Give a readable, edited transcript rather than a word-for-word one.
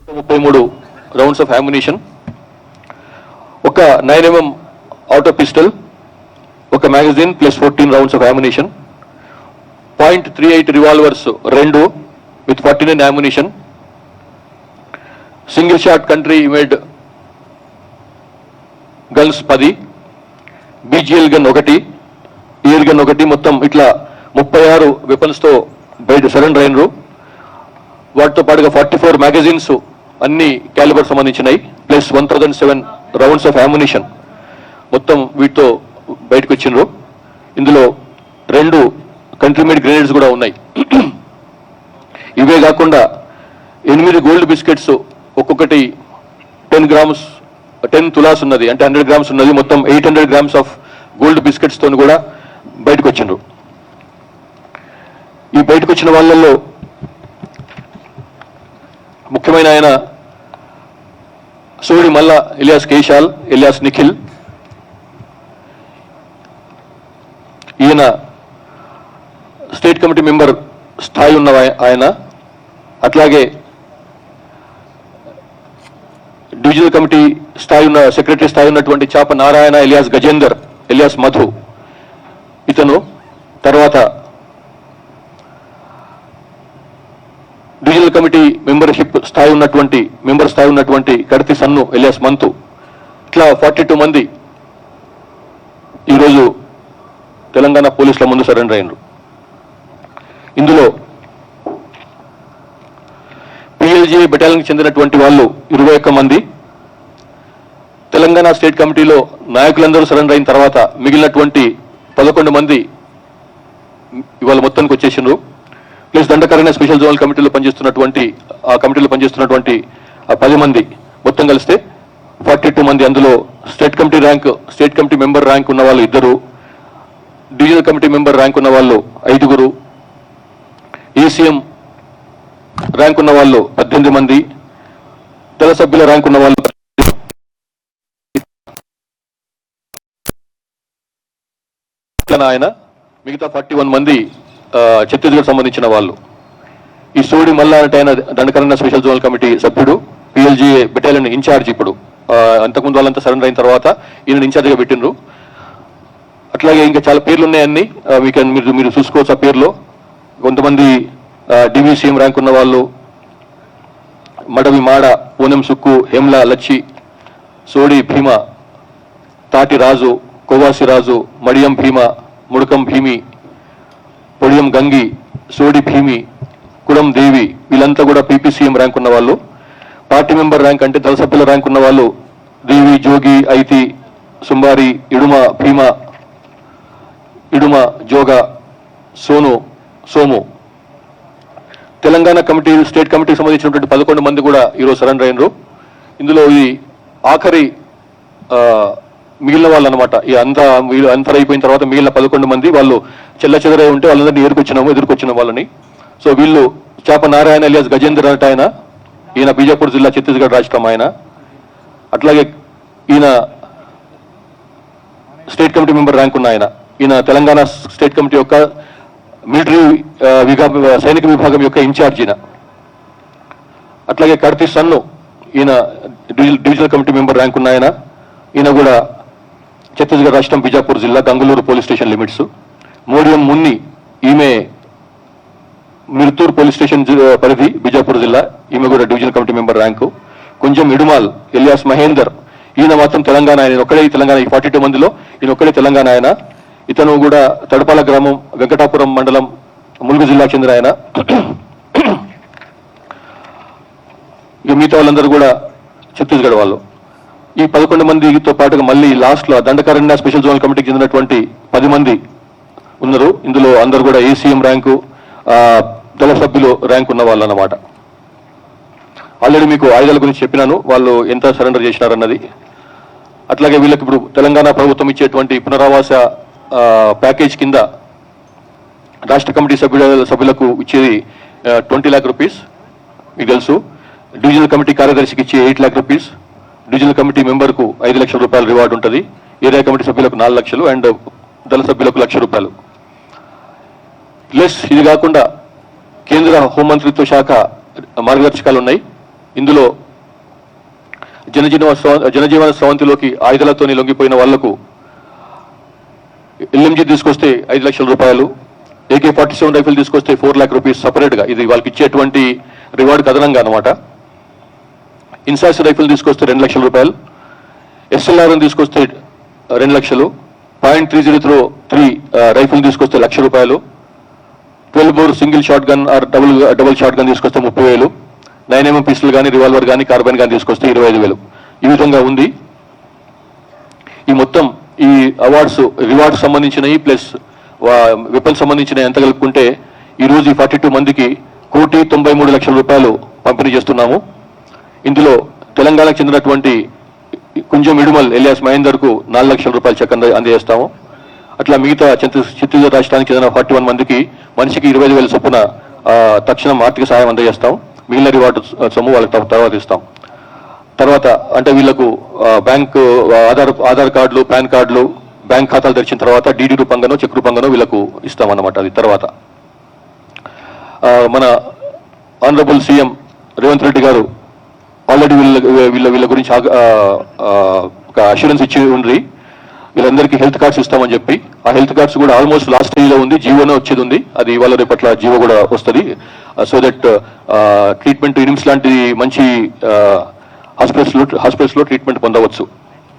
33 rounds of ammunition, ఒక 9mm auto pistol, ఒక magazine plus 14 rounds of ammunition, .38 revolvers 2 with 49 ammunition, single shot country made guns 10, BGL gun 1, ear gun 1, మొత్తం ఇట్లా 36 weapons తో బయట surrender అయినరు. వాటితో పాటుగా 44 magazines అన్ని క్యాలిబర్ సంబంధించినవి ప్లస్ 1007 రౌండ్స్ ఆఫ్ అమ్యునిషన్ మొత్తం వీటితో బయటకు వచ్చిండ్రు. ఇందులో 2 కంట్రీ మేడ్ గ్రెనేడ్స్ కూడా ఉన్నాయి. ఇవే కాకుండా 8 గోల్డ్ బిస్కెట్స్ ఒక్కొక్కటి 10 తులాస్ ఉన్నది, అంటే 100 గ్రామ్స్ ఉన్నది. మొత్తం 800 గ్రామ్స్ ఆఫ్ గోల్డ్ బిస్కెట్స్ తో కూడా బయటకు వచ్చిండ్రు. ఈ బయటకు వచ్చిన వాళ్ళల్లో ముఖ్యమైన ఆయన సోడి మల్లా ఎలియాస్ కేశాల్ ఎలియాస్ నిఖిల్. ఈయన స్టేట్ కమిటీ మెంబర్ స్థాయి ఉన్న ఆయన. అట్లాగే డివిజనల్ కమిటీ స్థాయి ఉన్న సెక్రటరీ స్థాయి ఉన్నటువంటి చాప నారాయణ ఎలియాస్ గజేందర్ ఎలియాస్ మధు ఇతను. తర్వాత డివిజనల్ కమిటీ మెంబర్ స్థాయి ఉన్నటువంటి కడతి సన్ను ఎలియాస్ మంతు. ఇట్లా 42 మంది ఈరోజు తెలంగాణ పోలీసుల ముందు సరెండర్ అయినరు. ఇందులో పిఎల్జీ బెటాలియన్కి చెందినటువంటి వాళ్ళు 21 మంది. తెలంగాణ స్టేట్ కమిటీలో నాయకులందరూ సరెండర్ అయిన తర్వాత మిగిలినటువంటి 11 మంది ఇవాళ మొత్తానికి వచ్చేసిండ్రు. ప్లస్ దండకారణ్య స్పెషల్ జోనల్ కమిటీలో పనిచేస్తున్నటువంటి 10 మంది మొత్తం కలిస్తే 42 మంది. అందులో స్టేట్ కమిటీ మెంబర్ ర్యాంక్ ఉన్న వాళ్ళు 2, డివిజనల్ కమిటీ మెంబర్ ర్యాంక్ ఉన్న వాళ్ళు 5, ఏసీఎం ర్యాంక్ ఉన్న వాళ్ళు 18 మంది, దళ సభ్యుల ర్యాంక్ ఉన్న వాళ్ళు ఆయన, మిగతా 41 మంది ఛత్తీస్గఢ్ సంబంధించిన వాళ్ళు. ఈ సోడి మల్లా అంటే ఆయన దండకారణ్య స్పెషల్ జోనల్ కమిటీ సభ్యుడు, పిఎల్జీ బెటాలియన్ ఇన్ఛార్జ్. ఇప్పుడు అంతకుముందు వాళ్ళంతా సరెండర్ అయిన తర్వాత ఈయన ఇన్ఛార్జిగా పెట్టినరు. అట్లాగే ఇంకా చాలా పేర్లు ఉన్నాయన్ని మీరు చూసుకోవచ్చు. ఆ పేర్లో కొంతమంది డివిసిఎం ర్యాంక్ ఉన్న వాళ్ళు మడవి మాడ, పూనం సుక్కు, హేమ్లా లచ్చి, సోడి భీమ, తాటి రాజు, కోవాసి రాజు, మడియం భీమ, ముడకం భీమి, పొడియం గంగి, సోడి భీమి, కుడం దేవి, వీళ్ళంతా కూడా పీపీసీఎం ర్యాంక్ ఉన్న వాళ్ళు. పార్టీ మెంబర్ ర్యాంక్ అంటే దళ సభ్యుల ర్యాంక్ ఉన్న వాళ్ళు దేవి, జోగి, ఐతి, సుంబారి, ఇడుమ భీమ, ఇడుమ జోగ, సోము. తెలంగాణ కమిటీ స్టేట్ కమిటీకి సంబంధించినటువంటి 11 మంది కూడా ఈరోజు సరెండర్ అయినరు. ఇందులో ఈ ఆఖరి మిగిలిన వాళ్ళు అనమాట. ఈ అంతా అయిపోయిన తర్వాత మిగిలిన 11 మంది వాళ్ళు చెల్లచెదరై ఉంటే వాళ్ళందరినీ ఎదుర్కొచ్చిన వాళ్ళని. సో వీళ్ళు చాప నారాయణ ఎలియాస్ గజేందర్ అంటే ఆయన, ఈయన బీజాపూర్ జిల్లా ఛత్తీస్గఢ్ రాష్ట్రం ఆయన. అట్లాగే ఈయన స్టేట్ కమిటీ మెంబర్ ర్యాంక్ ఉన్న ఆయన. ఈయన తెలంగాణ స్టేట్ కమిటీ యొక్క మిలిటరీ సైనిక విభాగం యొక్క ఇన్ఛార్జ్ ఈయన. అట్లాగే కడతి సన్ను, ఈయన డివిజనల్ కమిటీ మెంబర్ ర్యాంక్ ఉన్న ఆయన. ఈయన కూడా ఛత్తీస్గఢ్ రాష్ట్రం బీజాపూర్ జిల్లా Gangaluru police station limits. Modiyam Munni, ఈమె మిర్తూర్ పోలీస్ స్టేషన్ పరిధి బీజాపూర్ జిల్లా, ఈమె కూడా డివిజనల్ కమిటీ మెంబర్ ర్యాంకు. కొంచెం ఇడుమాల్ ఎలియాస్ మహేందర్, ఈయన మాత్రం తెలంగాణ ఆయన ఒక్కడే. తెలంగాణ ఈ 42 మందిలో ఈయన ఒక్కడే తెలంగాణ ఆయన. ఇతను కూడా తడపాల గ్రామం, వెంకటాపురం మండలం, ములుగు జిల్లాకు చెందిన ఆయన. ఇక మిగతా వాళ్ళందరూ కూడా ఛత్తీస్గఢ్ వాళ్ళు. ఈ 11 మందితో పాటుగా మళ్ళీ లాస్ట్లో దండకారణ్య స్పెషల్ జోనల్ కమిటీకి చెందినటువంటి 10 మంది ఉన్నారు. ఇందులో అందరూ కూడా ఏసీఎం ర్యాంకు, దళ సభ్యులు ర్యాంక్ ఉన్న వాళ్ళు అన్నమాట. ఆల్రెడీ మీకు ఆయుధాల గురించి చెప్పినాను, వాళ్ళు ఎంత సరెండర్ చేసినారన్నది. అట్లాగే వీళ్ళకి ఇప్పుడు తెలంగాణ ప్రభుత్వం ఇచ్చేటువంటి పునరావాస ప్యాకేజ్ కింద రాష్ట్ర కమిటీ సభ్యులకు ఇచ్చేది 20 lakh రూపీస్ మీకు తెలుసు. డివిజనల్ కమిటీ కార్యదర్శికి ఇచ్చే 8 lakh రూపీస్, డివిజనల్ కమిటీ మెంబర్కు 5 లక్షల రూపాయలు రివార్డు ఉంటుంది, ఏరియా కమిటీ సభ్యులకు 4 లక్షలు అండ్ దళ సభ్యులకు 1 లక్ష రూపాయలు. ప్లస్ ఇది కాకుండా కేంద్ర హోంమంత్రిత్వ శాఖ మార్గదర్శకాలు ఉన్నాయి. ఇందులో జనజీవన స్రవంతిలోకి ఆయుధాలతో లొంగిపోయిన వాళ్లకు ఎల్ఎంజీ తీసుకొస్తే 5 లక్షల రూపాయలు, AK-47 రైఫిల్ తీసుకొస్తే 4 లాక్ రూపీస్ సపరేట్గా, ఇది వాళ్ళకి ఇచ్చేటువంటి రివార్డ్ అదనంగా అనమాట. ఇన్సాస్ రైఫిల్ తీసుకొస్తే 2 లక్షల రూపాయలు, SLR తీసుకొస్తే 2 లక్షలు, .3003 రైఫిల్ తీసుకొస్తే 1 లక్ష రూపాయలు, 12 bore single shot gun or double shot gun తీసుకొస్తే 30,000, 9mm పిస్టల్ కానీ రివాల్వర్ కానీ కార్బైన్ కానీ తీసుకొస్తే 25,000. ఈ విధంగా ఉంది. ఈ మొత్తం ఈ రివార్డ్స్ సంబంధించినవి ప్లస్ వెపన్ సంబంధించిన ఎంత కలుపుకుంటే ఈరోజు ఈ 42 మందికి 1,93,00,000 రూపాయలు పంపిణీ చేస్తున్నాము. ఇందులో తెలంగాణకు చెందినటువంటి కుంజం ఇడుమల్ ఎలియాస్ మహేందర్కు 4 లక్షల రూపాయల చెక్ అందజేస్తాము. అట్లా మిగతా ఛత్తీస్గఢ్ రాష్ట్రానికి చెందిన 41 మందికి మనిషికి 25,000 చొప్పున తక్షణం ఆర్థిక సహాయం అందజేస్తాం. మిగిలిన రివార్డు సొమ్ము వాళ్ళకి తర్వాత ఇస్తాం. తర్వాత అంటే వీళ్లకు బ్యాంకు ఆధార్ కార్డులు, పాన్ కార్డులు, బ్యాంక్ ఖాతాలు తెరిచిన తర్వాత DD రూపంగానో చెక్ రూపంగానో వీళ్ళకు ఇస్తామన్నమాట. అది తర్వాత మన ఆనరబుల్ సీఎం రేవంత్ రెడ్డి గారు ఆల్రెడీ వీళ్ళ గురించి ఒక అష్యూరెన్స్ ఇచ్చి ఉండ్రి, వీళ్ళందరికీ హెల్త్ కార్డ్స్ ఇస్తామని చెప్పి. ఆ హెల్త్ కార్డ్స్ కూడా ఆల్మోస్ట్ లాస్ట్ స్టేజ్లో ఉంది, జీవోనే వచ్చేది ఉంది. అది ఇవాళ రేపట్ల జీవో కూడా వస్తుంది. సో దట్ ట్రీట్మెంట్ ఇనిమ్స్ లాంటి మంచి హాస్పిటల్స్లో ట్రీట్మెంట్ పొందవచ్చు.